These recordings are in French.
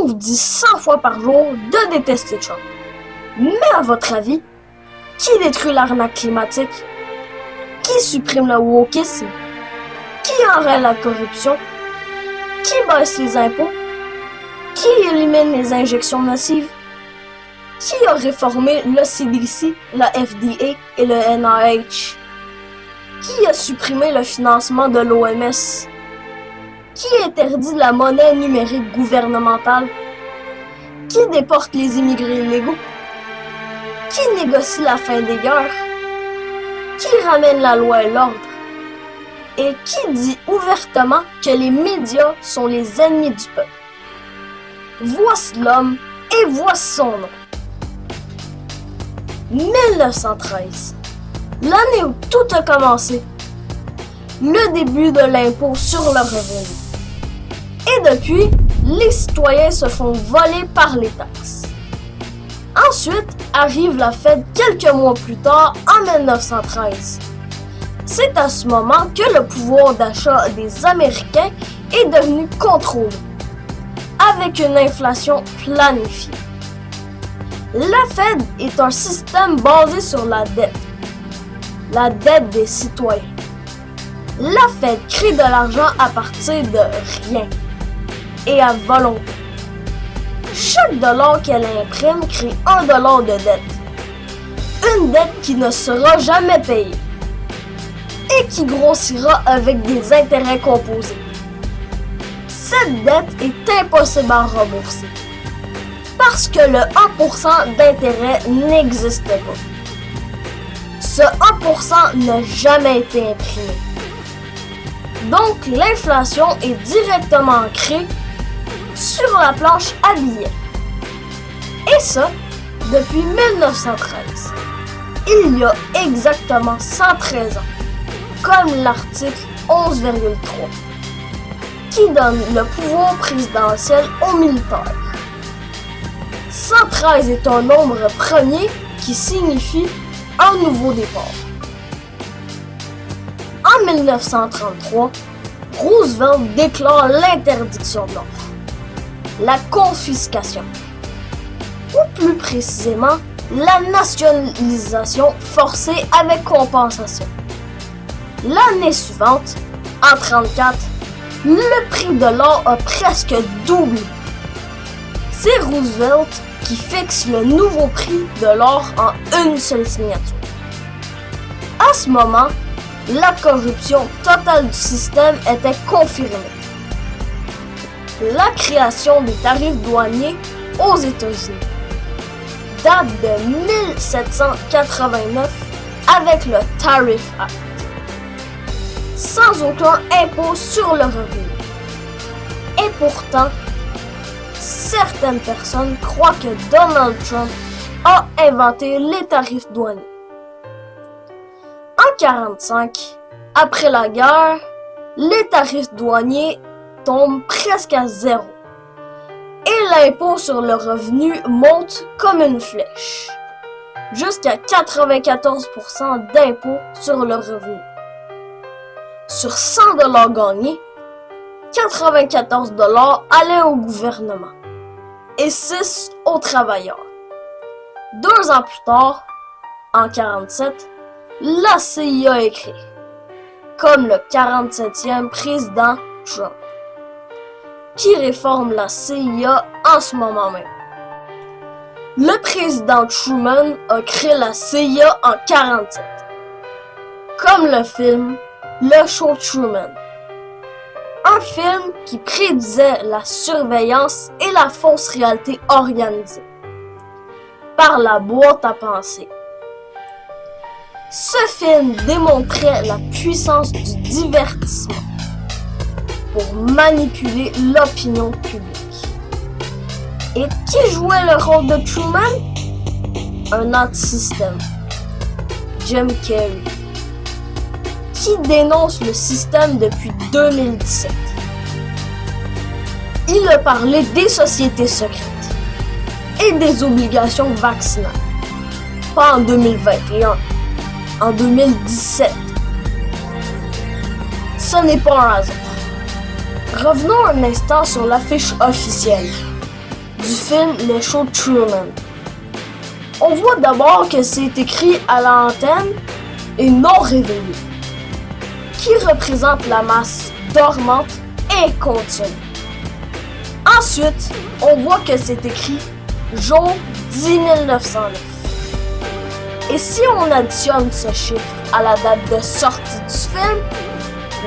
vous dit 100 fois par jour de détester Trump. Mais à votre avis, qui détruit l'arnaque climatique? Qui supprime le wokisme? Qui enrôle la corruption? Qui baisse les impôts? Qui élimine les injections nocives? Qui a réformé le CDC, la FDA et le NIH? Qui a supprimé le financement de l'OMS? Qui interdit la monnaie numérique gouvernementale? Qui déporte les immigrés illégaux? Qui négocie la fin des guerres? Qui ramène la loi et l'ordre? Et qui dit ouvertement que les médias sont les ennemis du peuple? Voici l'homme et voici son nom. 1913, l'année où tout a commencé, le début de l'impôt sur le revenu. Et depuis, les citoyens se font voler par les taxes. Ensuite, arrive la Fed quelques mois plus tard, en 1913. C'est à ce moment que le pouvoir d'achat des Américains est devenu contrôlé, avec une inflation planifiée. La Fed est un système basé sur la dette des citoyens. La Fed crée de l'argent à partir de rien et à volonté. Chaque dollar qu'elle imprime crée $1 de dette. Une dette qui ne sera jamais payée et qui grossira avec des intérêts composés. Cette dette est impossible à rembourser parce que le 1% d'intérêt n'existe pas. Ce 1% n'a jamais été imprimé. Donc l'inflation est directement ancrée sur la planche à billets. Et ça, depuis 1913. Il y a exactement 113 ans, comme l'article 11,3, qui donne le pouvoir présidentiel aux militaires. 113 est un nombre premier qui signifie un nouveau départ. En 1933, Roosevelt déclare l'interdiction de l'or, la confiscation, ou plus précisément, la nationalisation forcée avec compensation. L'année suivante, en 1934, le prix de l'or a presque doublé. C'est Roosevelt qui fixe le nouveau prix de l'or en une seule signature. À ce moment, la corruption totale du système était confirmée. La création des tarifs douaniers aux États-Unis date de 1789 avec le Tariff Act, sans aucun impôt sur le revenu. Et pourtant, certaines personnes croient que Donald Trump a inventé les tarifs douaniers. En 1945, après la guerre, les tarifs douaniers tombent presque à zéro et l'impôt sur le revenu monte comme une flèche, jusqu'à 94% d'impôt sur le revenu. Sur 100 $ gagnés, 94 $ allaient au gouvernement et 6 aux travailleurs. 2 ans plus tard, en 1947, la CIA est créée, comme le 47e président Trump, qui réforme la CIA en ce moment même. Le président Truman a créé la CIA en 1947, comme le film Le Show Truman. Un film qui prédisait la surveillance et la fausse réalité organisée par la boîte à pensée. Ce film démontrait la puissance du divertissement pour manipuler l'opinion publique. Et qui jouait le rôle de Truman? Un anti-système, Jim Carrey, qui dénonce le système depuis 2017. Il a parlé des sociétés secrètes et des obligations vaccinales. Pas en 2021, en 2017. Ce n'est pas un hasard. Revenons un instant sur l'affiche officielle. du film Le Show de Truman. On voit d'abord que c'est écrit à l'antenne et non réveillé, qui représente la masse dormante et continue. Ensuite, on voit que c'est écrit jour 10 909. Et si on additionne ce chiffre à la date de sortie du film,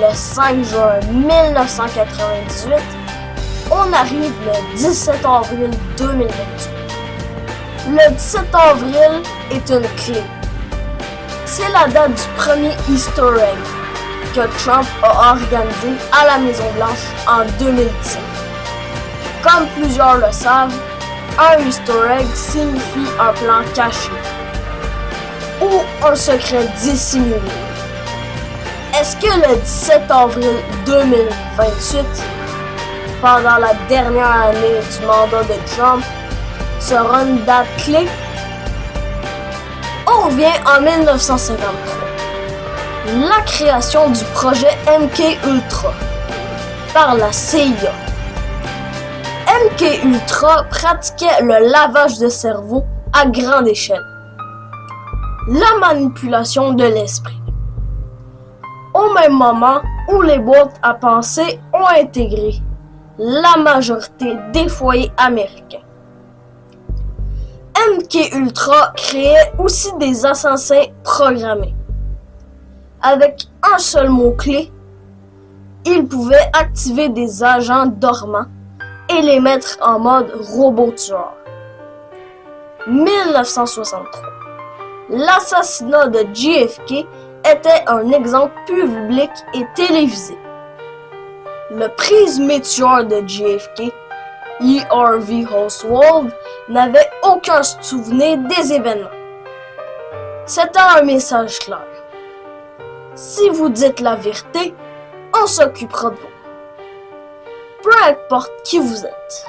le 5 juin 1998, on arrive le 17 avril 2028. Le 17 avril est une clé. C'est la date du premier Easter egg que Trump a organisé à la Maison-Blanche en 2017. Comme plusieurs le savent, un Easter egg signifie un plan caché ou un secret dissimulé. Est-ce que le 17 avril 2028, pendant la dernière année du mandat de Trump, sera une date clé? On revient en 1953. La création du projet MK Ultra par la CIA. MK Ultra pratiquait le lavage de cerveau à grande échelle. La manipulation de l'esprit. Au même moment où les boîtes à penser ont intégré la majorité des foyers américains. MK Ultra créait aussi des assassins programmés. Avec un seul mot-clé, il pouvait activer des agents dormants et les mettre en mode robot tueur. 1963. L'assassinat de JFK était un exemple public et télévisé. Le présumé tueur de JFK, Lee Harvey Oswald, n'avait aucun souvenir des événements. C'était un message clair. Si vous dites la vérité, on s'occupera de vous. Peu importe qui vous êtes.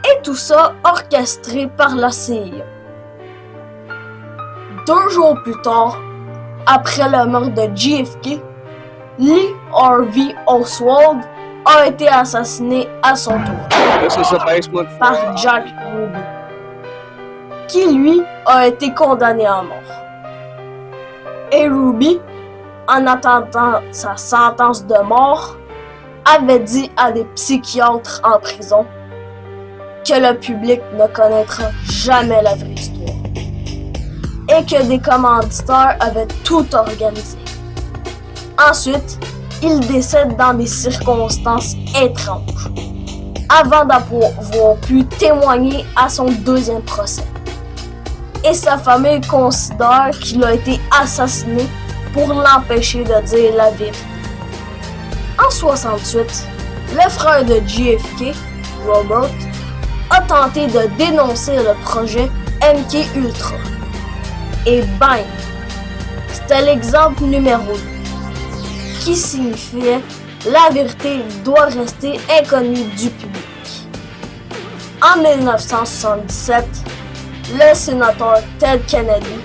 Et tout ça orchestré par la CIA. 2 jours plus tard, après le meurtre de JFK, Lee Harvey Oswald a été assassiné à son tour par Jack Ruby, qui lui a été condamné à mort. Et Ruby, en attendant sa sentence de mort, avait dit à des psychiatres en prison que le public ne connaîtra jamais la vraie histoire et que des commanditaires avaient tout organisé. Ensuite, il décède dans des circonstances étranges, avant d'avoir pu témoigner à son 2e procès. Et sa famille considère qu'il a été assassiné pour l'empêcher de dire la vérité. En 1968, le frère de JFK, Robert, a tenté de dénoncer le projet MK Ultra. Et bang! C'était l'exemple numéro 2, qui signifiait la vérité doit rester inconnue du public. En 1977, le sénateur Ted Kennedy,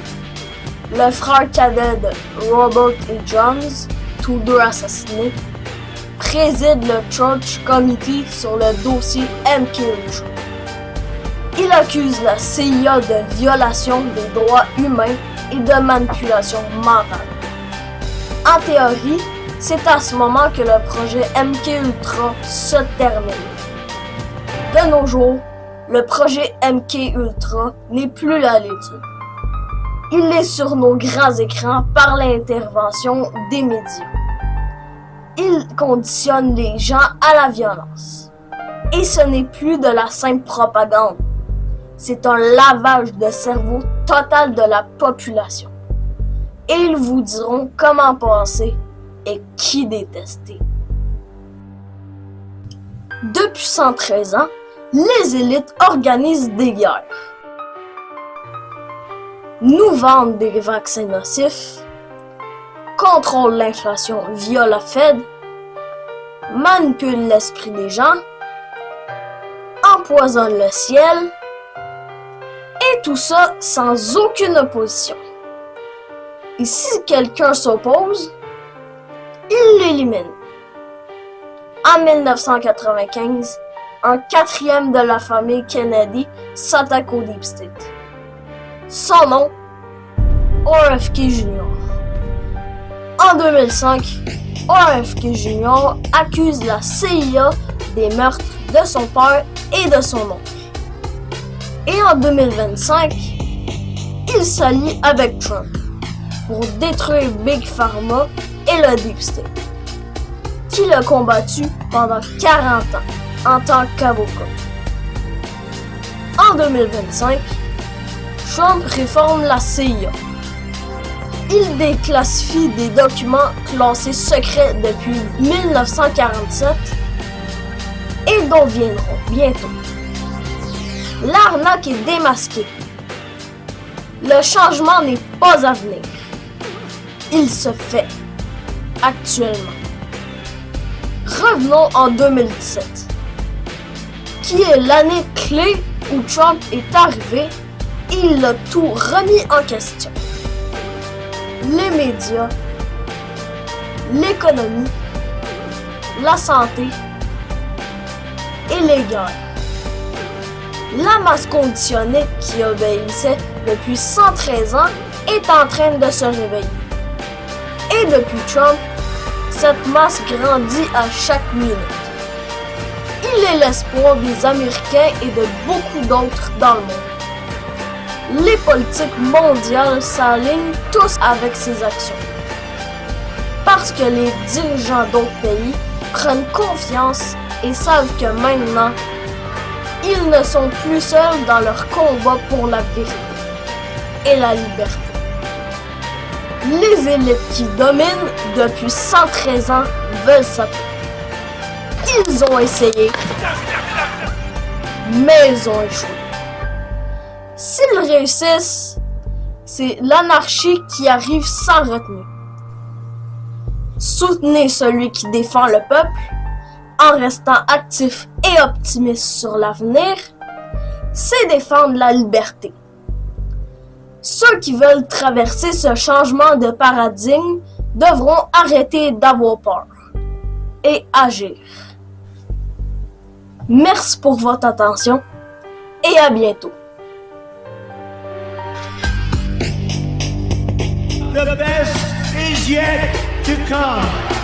le frère cadet de Robert E. Jones, tous deux assassinés, préside le Church Committee sur le dossier MK Ultra. Il accuse la CIA de violation des droits humains et de manipulation mentale. En théorie, c'est à ce moment que le projet MK Ultra se termine. De nos jours, le projet MK Ultra n'est plus à l'étude. Il est sur nos grands écrans par l'intervention des médias. Il conditionne les gens à la violence. Et ce n'est plus de la simple propagande. C'est un lavage de cerveau total de la population. Et ils vous diront comment passer et qui détester. Depuis 113 ans, les élites organisent des guerres, nous vendent des vaccins nocifs, contrôlent l'inflation via la Fed, manipulent l'esprit des gens, empoisonnent le ciel, et tout ça sans aucune opposition. Et si quelqu'un s'oppose, il l'élimine. En 1995, un quatrième de la famille Kennedy s'attaque au Deep State. Son nom, RFK Jr. En 2005, RFK Jr. accuse la CIA des meurtres de son père et de son oncle. Et en 2025, il s'allie avec Trump pour détruire Big Pharma et le Deep State, qu'il a combattu pendant 40 ans en tant qu'avocat. En 2025, Trump réforme la CIA. Il déclassifie des documents classés secrets depuis 1947 et dont viendront bientôt. L'arnaque est démasquée. Le changement n'est pas à venir. Il se fait actuellement. Revenons en 2017, qui est l'année clé où Trump est arrivé et il a tout remis en question. Les médias, l'économie, la santé et les guerres. La masse conditionnée qui obéissait depuis 113 ans est en train de se réveiller. Et depuis Trump, cette masse grandit à chaque minute. Il est l'espoir des Américains et de beaucoup d'autres dans le monde. Les politiques mondiales s'alignent tous avec ces actions. Parce que les dirigeants d'autres pays prennent confiance et savent que maintenant, ils ne sont plus seuls dans leur combat pour la vérité et la liberté. Les élites qui dominent depuis 113 ans veulent sa paix. Ils ont essayé, mais ils ont échoué. S'ils réussissent, c'est l'anarchie qui arrive sans retenue. Soutenez celui qui défend le peuple en restant actif et optimiste sur l'avenir, c'est défendre la liberté. Ceux qui veulent traverser ce changement de paradigme devront arrêter d'avoir peur et agir. Merci pour votre attention et à bientôt. The best is yet to come.